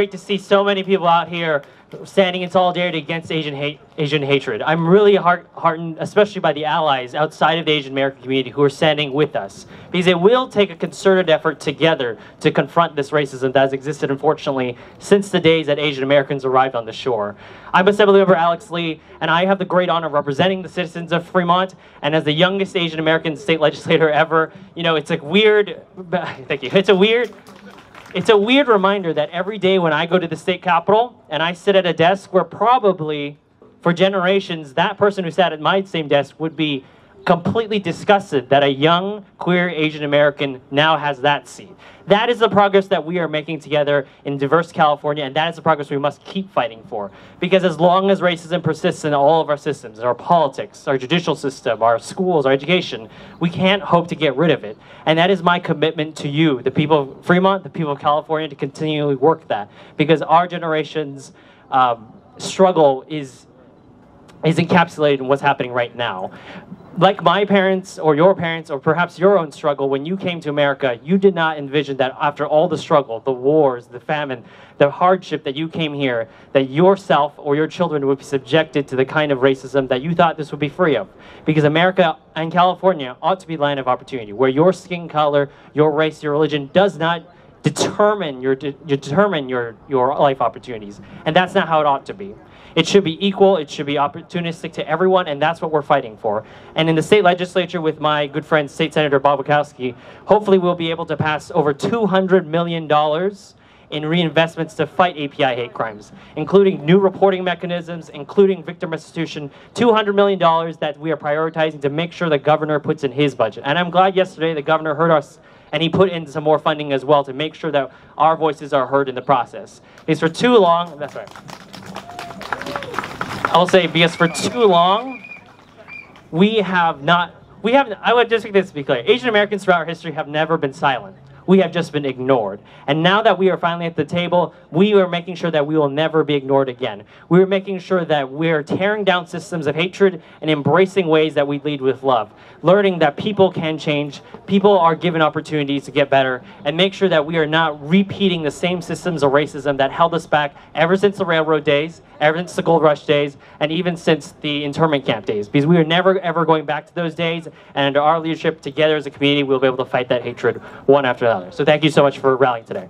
Great to see so many people out here standing in solidarity against Asian hatred. I'm really heartened, especially by the allies outside of the Asian American community who are standing with us, because it will take a concerted effort together to confront this racism that has existed, unfortunately, since the days that Asian Americans arrived on the shore. I'm Assemblymember Alex Lee, and I have the great honor of representing the citizens of Fremont, and as the youngest Asian American state legislator ever, you know, it's a weird, thank you, it's a weird reminder that every day when I go to the state capitol and I sit at a desk where probably for generations that person who sat at my same desk would be completely disgusted that a young queer Asian American now has that seat. That is the progress that we are making together in diverse California, and that is the progress we must keep fighting for. Because as long as racism persists in all of our systems, in our politics, our judicial system, our schools, our education, we can't hope to get rid of it. And that is my commitment to you, the people of Fremont, the people of California, to continually work that. Because our generation's struggle is encapsulated in what's happening right now. Like my parents or your parents or perhaps your own struggle, when you came to America, you did not envision that after all the struggle, the wars, the famine, the hardship that you came here, that yourself or your children would be subjected to the kind of racism that you thought this would be free of. Because America and California ought to be a land of opportunity, where your skin color, your race, your religion does not determine your life opportunities. And that's not how it ought to be. It should be equal, it should be opportunistic to everyone, and that's what we're fighting for. And in the state legislature with my good friend, State Senator Bob Wachowski, hopefully we'll be able to pass over $200 million in reinvestments to fight API hate crimes, including new reporting mechanisms, including victim restitution, $200 million that we are prioritizing to make sure the governor puts in his budget. And I'm glad yesterday the governor heard us and he put in some more funding as well to make sure that our voices are heard in the process. Because for too long, that's right. I'll say, because for too long, I would just make this to be clear. Asian Americans throughout our history have never been silent. We have just been ignored. And now that we are finally at the table, we are making sure that we will never be ignored again. We are making sure that we're tearing down systems of hatred and embracing ways that we lead with love. Learning that people can change, people are given opportunities to get better, and make sure that we are not repeating the same systems of racism that held us back ever since the railroad days, ever since the gold rush days, and even since the internment camp days. Because we are never ever going back to those days, and under our leadership together as a community, we'll be able to fight that hatred one after the other. So thank you so much for rallying today.